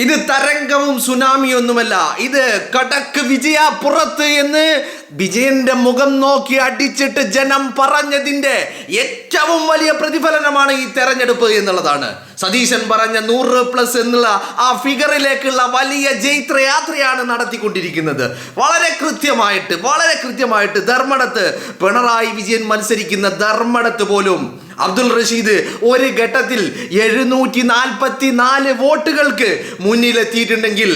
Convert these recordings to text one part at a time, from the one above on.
ഇത് തരംഗവും സുനാമിയൊന്നുമല്ല, ഇത് കടക്ക് വിജയ പുറത്ത് എന്ന് വിജയന്റെ മുഖം നോക്കി അടിച്ചിട്ട് ജനം പറഞ്ഞതിന്റെ ഏറ്റവും വലിയ പ്രതിഫലനമാണ് ഈ തെരഞ്ഞെടുപ്പ് എന്നുള്ളതാണ്. സതീശൻ പറഞ്ഞ 100+ എന്നുള്ള ആ ഫിഗറിലേക്കുള്ള വലിയ ജൈത്രയാത്രയാണ് നടത്തിക്കൊണ്ടിരിക്കുന്നത്. വളരെ കൃത്യമായിട്ട് ധർമ്മടത്ത് പിണറായി വിജയൻ മത്സരിക്കുന്ന ധർമ്മടത്ത് പോലും അബ്ദുൾ റഷീദ് ഒരു ഘട്ടത്തിൽ 744 വോട്ടുകൾക്ക് മുന്നിലെത്തിയിട്ടുണ്ടെങ്കിൽ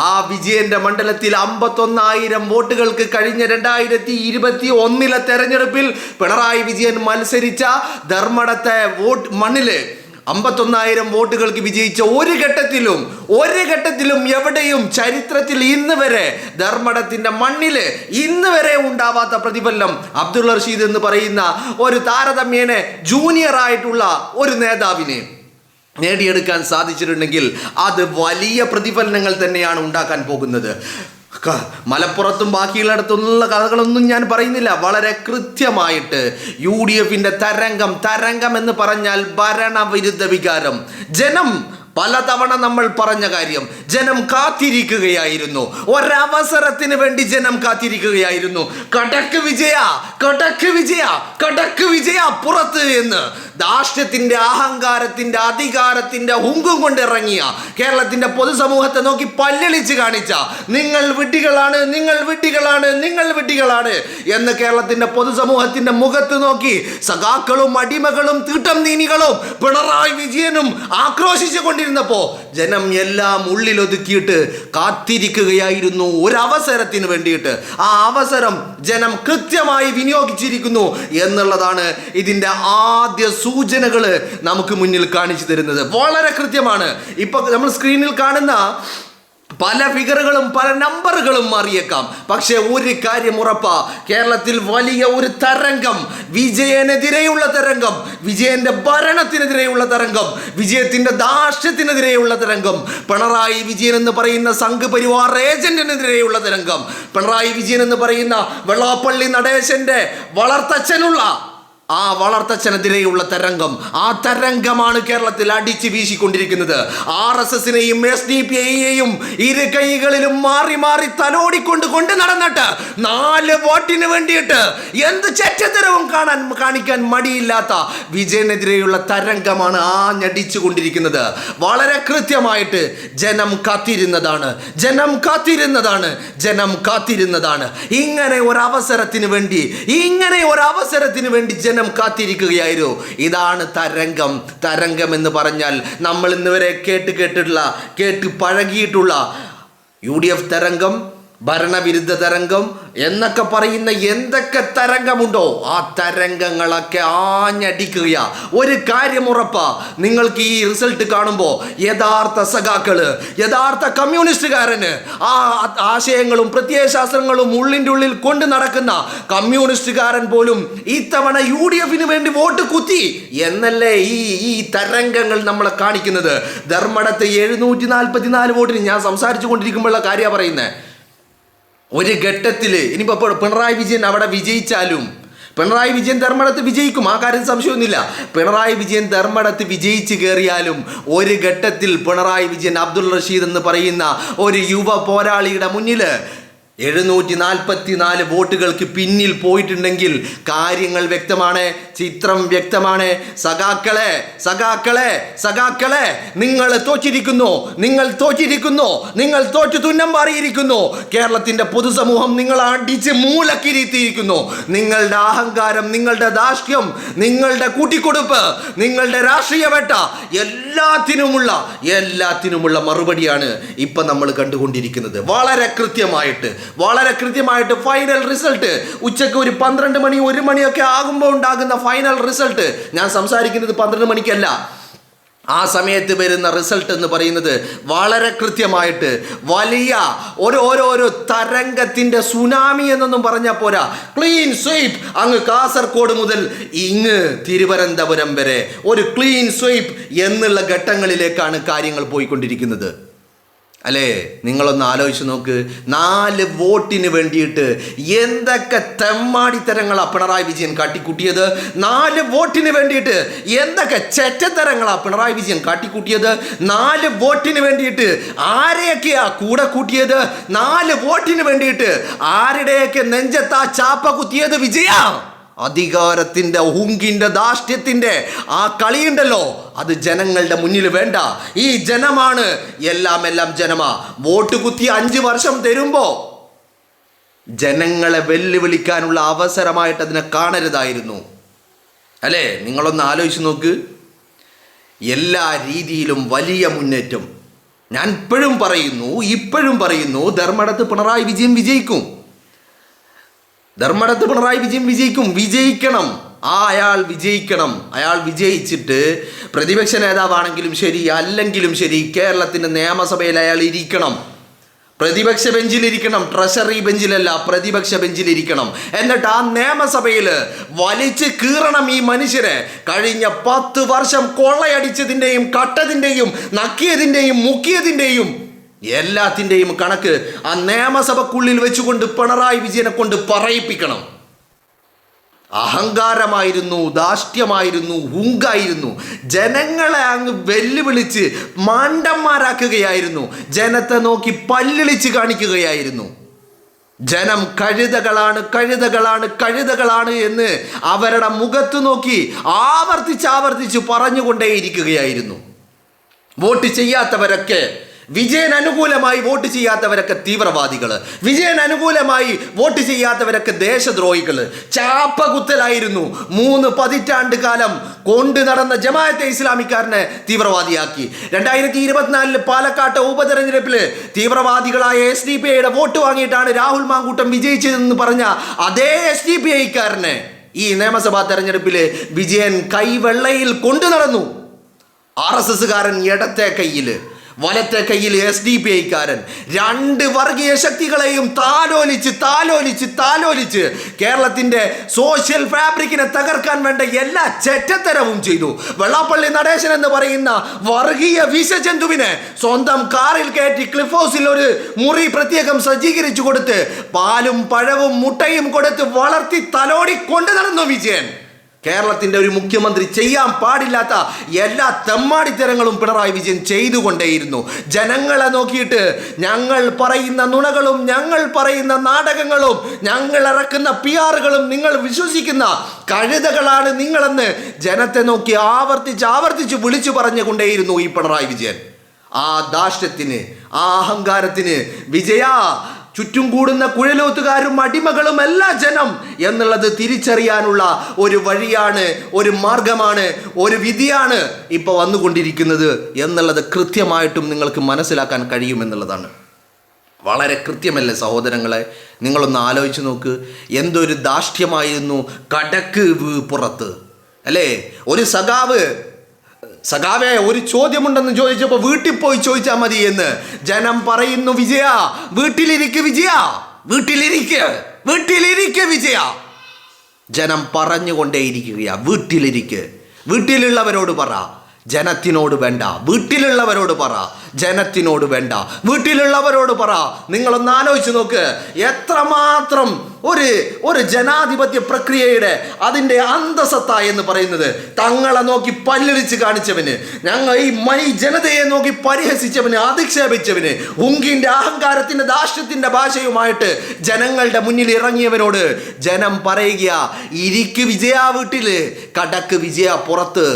ആ വിജയന്റെ മണ്ഡലത്തിൽ 51,000 വോട്ടുകൾക്ക് കഴിഞ്ഞ 2021 തെരഞ്ഞെടുപ്പിൽ പിണറായി വിജയൻ മത്സരിച്ച ധർമ്മടത്തെ മണ്ണില് 51,000 വോട്ടുകൾക്ക് വിജയിച്ച ഒരു ഘട്ടത്തിലും എവിടെയും ചരിത്രത്തിൽ ഇന്ന് വരെ ധർമ്മടത്തിന്റെ മണ്ണില് ഇന്ന് വരെ ഉണ്ടാവാത്ത പ്രതിഫലനം അബ്ദുൾ റഷീദ് എന്ന് പറയുന്ന ഒരു താരതമ്യേന ജൂനിയർ ആയിട്ടുള്ള ഒരു നേതാവിന് നേടിയെടുക്കാൻ സാധിച്ചിട്ടുണ്ടെങ്കിൽ അത് വലിയ പ്രതിഫലനങ്ങൾ തന്നെയാണ് ഉണ്ടാക്കാൻ പോകുന്നത്. മലപ്പുറത്തും ബാക്കിയുള്ളിടത്തുള്ള കഥകളൊന്നും ഞാൻ പറയുന്നില്ല. വളരെ കൃത്യമായിട്ട് UDFന്റെ തരംഗം എന്ന് പറഞ്ഞാൽ ഭരണവിരുദ്ധ വികാരം. ജനം പലതവണ നമ്മൾ പറഞ്ഞ കാര്യം, ജനം കാത്തിരിക്കുകയായിരുന്നു, ഒരവസരത്തിന് വേണ്ടി ജനം കാത്തിരിക്കുകയായിരുന്നു. കടക്ക് വിജയ പുറത്ത് എന്ന് ധാർഷ്ട്യത്തിന്റെ, അഹങ്കാരത്തിന്റെ, അധികാരത്തിന്റെ ഹുങ്കും കൊണ്ട് ഇറങ്ങിയ കേരളത്തിന്റെ പൊതുസമൂഹത്തെ നോക്കി പല്ലിളിച്ച് കാണിച്ച നിങ്ങൾ വിഡ്ഢികളാണ് എന്ന് കേരളത്തിന്റെ പൊതുസമൂഹത്തിന്റെ മുഖത്ത് നോക്കി സഖാക്കളും അടിമകളും തീട്ടം നീനികളും പിണറായി വിജയനും ആക്രോശിച്ചു കൊണ്ടിരുന്നപ്പോ ജനം എല്ലാം ഉള്ളിലൊതുക്കിയിട്ട് കാത്തിരിക്കുകയായിരുന്നു ഒരവസരത്തിന് വേണ്ടിയിട്ട്. ആ അവസരം ജനം കൃത്യമായി വിനിയോഗിച്ചിരിക്കുന്നു എന്നുള്ളതാണ് ഇതിന്റെ ആദ്യ സൂചനകൾ നമുക്ക് മുന്നിൽ കാണിച്ചു തരുന്നത്. വളരെ കൃത്യമാണ്. ഇപ്പൊ നമ്മൾ സ്ക്രീനിൽ കാണുന്ന പല ഫിഗറുകളും പല നമ്പറുകളും മാറിയേക്കാം, പക്ഷെ ഒരു കാര്യം ഉറപ്പാ, കേരളത്തിൽ വലിയ ഒരു തരംഗം, വിജയനെതിരെയുള്ള തരംഗം, വിജയന്റെ ഭരണത്തിനെതിരെയുള്ള തരംഗം, വിജയത്തിന്റെ ധാർഷ്ട്യത്തിനെതിരെയുള്ള തരംഗം, പിണറായി വിജയൻ എന്ന് പറയുന്ന സംഘ് പരിവാർ ഏജന്റിനെതിരെയുള്ള തരംഗം, പിണറായി വിജയൻ എന്ന് പറയുന്ന വെള്ളാപ്പള്ളി നടേശന്റെ വളർത്തച്ഛനുള്ള ആ വളർത്തച്ഛനെതിരെയുള്ള തരംഗം, ആ തരംഗമാണ് കേരളത്തിൽ അടിച്ചു വീശിക്കൊണ്ടിരിക്കുന്നത്. RSSനെയും SDPIയെയും ഇരു കൈകളിലും മാറി തലോടിക്കൊണ്ട് നടന്നിട്ട് 4 വോട്ടിന് വേണ്ടിയിട്ട് എന്ത് ചെറ്റത്തരവും കാണിക്കാൻ മടിയില്ലാത്ത വിജയനെതിരെയുള്ള തരംഗമാണ് ആഞ്ഞടിച്ചു കൊണ്ടിരിക്കുന്നത്. വളരെ കൃത്യമായിട്ട് ജനം കാത്തിരുന്നതാണ്. ഇങ്ങനെ ഒരു അവസരത്തിന് വേണ്ടി ജനം കാത്തിരിക്കുകയായിരുന്നു. ഇതാണ് തരംഗം എന്ന് പറഞ്ഞാൽ നമ്മൾ ഇന്ന് വരെ കേട്ട് പഴകിയിട്ടുള്ള UDF തരംഗം, ഭരണവിരുദ്ധ തരംഗം എന്നൊക്കെ പറയുന്ന എന്തൊക്കെ തരംഗമുണ്ടോ ആ തരംഗങ്ങളൊക്കെ ആഞ്ഞടിക്കുക. ഒരു കാര്യം ഉറപ്പാ, നിങ്ങൾക്ക് ഈ റിസൾട്ട് കാണുമ്പോൾ യഥാർത്ഥ സഖാക്കള്, യഥാർത്ഥ കമ്മ്യൂണിസ്റ്റുകാരന്, ആ ആശയങ്ങളും പ്രത്യയശാസ്ത്രങ്ങളും ഉള്ളിൻ്റെ ഉള്ളിൽ കൊണ്ട് നടക്കുന്ന കമ്മ്യൂണിസ്റ്റുകാരൻ പോലും ഇത്തവണ UDFന് വേണ്ടി വോട്ട് കുത്തി എന്നല്ലേ ഈ തരംഗങ്ങൾ നമ്മളെ കാണിക്കുന്നത്. ധർമ്മടത്ത് 744 വോട്ടിന് ഞാൻ സംസാരിച്ചു കൊണ്ടിരിക്കുമ്പോഴുള്ള കാര്യമാണ് പറയുന്നത്. ഒരു ഘട്ടത്തിൽ ഇനിയിപ്പോൾ പിണറായി വിജയൻ അവിടെ വിജയിച്ചാലും പിണറായി വിജയൻ ധർമ്മടത്ത് വിജയിക്കും, ആ കാര്യം സംശയമൊന്നുമില്ല. പിണറായി വിജയൻ ധർമ്മടത്ത് വിജയിച്ച് കയറിയാലും ഒരു ഘട്ടത്തിൽ പിണറായി വിജയൻ അബ്ദുൾ റഷീദ് എന്ന് പറയുന്ന ഒരു യുവ പോരാളിയുടെ മുന്നിൽ 744 വോട്ടുകൾക്ക് പിന്നിൽ പോയിട്ടുണ്ടെങ്കിൽ കാര്യങ്ങൾ വ്യക്തമാണ്, ചിത്രം വ്യക്തമാണ്. സഖാക്കളെ നിങ്ങൾ തോറ്റു തുന്നം പാറിയിരിക്കുന്നു. കേരളത്തിന്റെ പൊതുസമൂഹം നിങ്ങൾ അടിച്ച് മൂലക്കിരുത്തിയിരിക്കുന്നു. നിങ്ങളുടെ അഹങ്കാരം, നിങ്ങളുടെ ധാർഷ്ട്യം, നിങ്ങളുടെ കൂട്ടിക്കൊടുപ്പ്, നിങ്ങളുടെ രാഷ്ട്രീയ വേട്ട, എല്ലാത്തിനുമുള്ള മറുപടിയാണ് ഇപ്പൊ നമ്മൾ കണ്ടുകൊണ്ടിരിക്കുന്നത്. വളരെ കൃത്യമായിട്ട് ഫൈനൽ റിസൾട്ട് ഉച്ചയ്ക്ക് ഒരു 12 മണി 1 മണിയൊക്കെ ആകുമ്പോൾ ഉണ്ടാകുന്ന ഫൈനൽ റിസൾട്ട്, ഞാൻ സംസാരിക്കുന്നത് 12 മണിക്കല്ല, ആ സമയത്ത് വരുന്ന റിസൾട്ട് എന്ന് പറയുന്നത് വളരെ കൃത്യമായിട്ട് വലിയ ഓരോ തരംഗത്തിന്റെ സുനാമി എന്നൊന്നും പറഞ്ഞാൽ പോരാ, ക്ലീൻ സ്വീപ്പ് അങ്ങ് കാസർഗോഡ് മുതൽ ഇങ്ങ് തിരുവനന്തപുരം വരെ ഒരു ക്ലീൻ സ്വീപ്പ് എന്നുള്ള ഘട്ടങ്ങളിലേക്കാണ് കാര്യങ്ങൾ പോയിക്കൊണ്ടിരിക്കുന്നത്. അല്ലേ? നിങ്ങളൊന്ന് ആലോചിച്ച് നോക്ക്. 4 വോട്ടിന് വേണ്ടിയിട്ട് എന്തൊക്കെ തെമ്മാടിത്തരങ്ങളാ പിണറായി വിജയൻ കാട്ടിക്കൂട്ടിയത്. 4 വോട്ടിന് വേണ്ടിയിട്ട് എന്തൊക്കെ ചെറ്റത്തരങ്ങളാ പിണറായി വിജയൻ കാട്ടിക്കൂട്ടിയത്. 4 വോട്ടിന് വേണ്ടിയിട്ട് ആരെയൊക്കെയാ കൂടെ കൂട്ടിയത്. 4 വോട്ടിന് വേണ്ടിയിട്ട് ആരുടെയൊക്കെ നെഞ്ചത്താ ചാപ്പ കുത്തിയത്. വിജയ, അധികാരത്തിൻ്റെ ഹുങ്കിൻ്റെ ധാർഷ്ട്യത്തിൻ്റെ ആ കളിയുണ്ടല്ലോ, അത് ജനങ്ങളുടെ മുന്നിൽ വേണ്ട. ഈ ജനമാണ് എല്ലാം ജനമാ. വോട്ട് കുത്തി 5 വർഷം തരുമ്പോൾ ജനങ്ങളെ വെല്ലുവിളിക്കാനുള്ള അവസരമായിട്ട് അതിനെ കാണരുതായിരുന്നു, അല്ലേ? നിങ്ങളൊന്ന് ആലോചിച്ച് നോക്ക്. എല്ലാ രീതിയിലും വലിയ മുന്നേറ്റം. ഞാൻ ഇപ്പോഴും പറയുന്നു ധർമ്മടത്ത് പിണറായി വിജയൻ വിജയിക്കും. ധർമ്മടത്ത് പിണറായി വിജയൻ വിജയിക്കണം. അയാൾ വിജയിക്കണം. അയാൾ വിജയിച്ചിട്ട് പ്രതിപക്ഷ നേതാവാണെങ്കിലും ശരി അല്ലെങ്കിലും ശരി കേരളത്തിൻ്റെ നിയമസഭയിൽ അയാൾ ഇരിക്കണം. പ്രതിപക്ഷ ബെഞ്ചിലിരിക്കണം, ട്രഷറി ബെഞ്ചിലല്ല, പ്രതിപക്ഷ ബെഞ്ചിലിരിക്കണം. എന്നിട്ട് ആ നിയമസഭയിൽ വലിച്ച് കീറണം ഈ മനുഷ്യരെ. കഴിഞ്ഞ 10 വർഷം കൊള്ളയടിച്ചതിൻ്റെയും കട്ടതിൻ്റെയും നക്കിയതിൻ്റെയും മുക്കിയതിൻ്റെയും എല്ലാത്തിൻ്റെയും കണക്ക് ആ നിയമസഭക്കുള്ളിൽ വെച്ചുകൊണ്ട് പിണറായി വിജയനെ കൊണ്ട് പറയിപ്പിക്കണം. അഹങ്കാരമായിരുന്നു, ധാർഷ്ട്യമായിരുന്നു, ഹുങ്കായിരുന്നു. ജനങ്ങളെ അങ്ങ് വെല്ലുവിളിച്ച് മണ്ടന്മാരാക്കുകയായിരുന്നു. ജനത്തെ നോക്കി പല്ലിളിച്ച് കാണിക്കുകയായിരുന്നു. ജനം കഴുതകളാണ് എന്ന് അവരുടെ മുഖത്ത് നോക്കി ആവർത്തിച്ച് പറഞ്ഞുകൊണ്ടേയിരിക്കുകയായിരുന്നു. വോട്ട് ചെയ്യാത്തവരൊക്കെ, വിജയൻ അനുകൂലമായി വോട്ട് ചെയ്യാത്തവരൊക്കെ തീവ്രവാദികൾ, വിജയൻ അനുകൂലമായി വോട്ട് ചെയ്യാത്തവരൊക്കെ ദേശദ്രോഹികൾ. ചാപ്പകുത്തലായിരുന്നു. 3 പതിറ്റാണ്ട് കാലം കൊണ്ടു നടന്ന ജമാഅത്തെ ഇസ്ലാമിക്കാരനെ തീവ്രവാദിയാക്കി. 2024 പാലക്കാട്ടെ ഉപതെരഞ്ഞെടുപ്പിൽ തീവ്രവാദികളായ SDPIയുടെ വോട്ട് വാങ്ങിയിട്ടാണ് രാഹുൽ മാങ്കൂട്ടം വിജയിച്ചതെന്ന് പറഞ്ഞ അതേ SDPIക്കാരനെ ഈ നിയമസഭാ തെരഞ്ഞെടുപ്പിൽ വിജയൻ കൈവെള്ളയിൽ കൊണ്ടു നടന്നു. RSSകാരൻ ഇടത്തെ കയ്യിൽ, വലത്തെ കയ്യിൽ SDPIക്കാരൻ. 2 വർഗീയ ശക്തികളെയും താലോലിച്ച് കേരളത്തിന്റെ സോഷ്യൽ ഫാബ്രിക്കിനെ തകർക്കാൻ വേണ്ട എല്ലാ ചെറ്റത്തരവും ചെയ്തു. വെള്ളാപ്പള്ളി നടേശൻ എന്ന് പറയുന്ന വർഗീയ വിഷജന്തുവിനെ സ്വന്തം കാറിൽ കയറ്റി ക്ലിഫ് ഹൗസിൽ ഒരു മുറി പ്രത്യേകം സജ്ജീകരിച്ചു കൊടുത്ത് പാലും പഴവും മുട്ടയും കൊടുത്ത് വളർത്തി തലോടി കൊണ്ടു നടന്നു വിജയൻ. കേരളത്തിൻ്റെ ഒരു മുഖ്യമന്ത്രി ചെയ്യാൻ പാടില്ലാത്ത എല്ലാ തെമ്മാടിത്തരങ്ങളും പിണറായി വിജയൻ ചെയ്തുകൊണ്ടേയിരുന്നു. ജനങ്ങളെ നോക്കിയിട്ട് ഞങ്ങൾ പറയുന്ന നുണകളും ഞങ്ങൾ പറയുന്ന നാടകങ്ങളും ഞങ്ങൾ ഇറക്കുന്ന PRകളും നിങ്ങൾ വിശ്വസിക്കുന്ന കഴുതകളാണ് നിങ്ങളെന്ന് ജനത്തെ നോക്കി ആവർത്തിച്ച് വിളിച്ചു പറഞ്ഞുകൊണ്ടേയിരുന്നു ഈ പിണറായി വിജയൻ. ആ ധാർഷ്ട്യത്തിന്, ആ അഹങ്കാരത്തിന് വിജയ ചുറ്റും കൂടുന്ന കുഴലൂത്തുകാരും അടിമകളും എല്ലാ ജനം എന്നുള്ളത് തിരിച്ചറിയാനുള്ള ഒരു വഴിയാണ്, ഒരു മാർഗമാണ്, ഒരു വിധിയാണ് ഇപ്പോൾ വന്നുകൊണ്ടിരിക്കുന്നത് എന്നുള്ളത് കൃത്യമായിട്ടും നിങ്ങൾക്ക് മനസ്സിലാക്കാൻ കഴിയുമെന്നുള്ളതാണ്. വളരെ കൃത്യമല്ലേ സഹോദരങ്ങളെ? നിങ്ങളൊന്ന് ആലോചിച്ച് നോക്ക്. എന്തൊരു ധാർഷ്ട്യമായിരുന്നു കടക്ക് പുറത്ത്, അല്ലേ? ഒരു സഖാവേ ഒരു ചോദ്യമുണ്ടെന്ന് ചോദിച്ചപ്പോൾ വീട്ടിൽ പോയി ചോദിച്ചാൽ മതി എന്ന് ജനം പറയുന്നു. വിജയ വീട്ടിലിരിക്കുക, വിജയ. ജനം പറഞ്ഞുകൊണ്ടേയിരിക്കുക, വീട്ടിലുള്ളവരോട് പറ, ജനത്തിനോട് വേണ്ട. വീട്ടിലുള്ളവരോട് പറ. നിങ്ങളൊന്ന് ആലോചിച്ച് നോക്ക്. എത്രമാത്രം ഒരു ജനാധിപത്യ പ്രക്രിയയുടെ അതിൻ്റെ അന്തസത്ത എന്ന് പറയുന്നത്. തങ്ങളെ നോക്കി പല്ലിളിച്ച് കാണിച്ചവന്, ഞങ്ങൾ ഈ ജനതയെ നോക്കി പരിഹസിച്ചവന്, അധിക്ഷേപിച്ചവന്, ഹുങ്കിൻ്റെ അഹങ്കാരത്തിൻ്റെ ധാർഷ്ട്യത്തിൻ്റെ ഭാഷയുമായിട്ട് ജനങ്ങളുടെ മുന്നിൽ ഇറങ്ങിയവനോട് ജനം പറയുക, ഇരിക്ക് വിജയ വീട്ടില്, കടക്ക് വിജയ പുറത്ത്.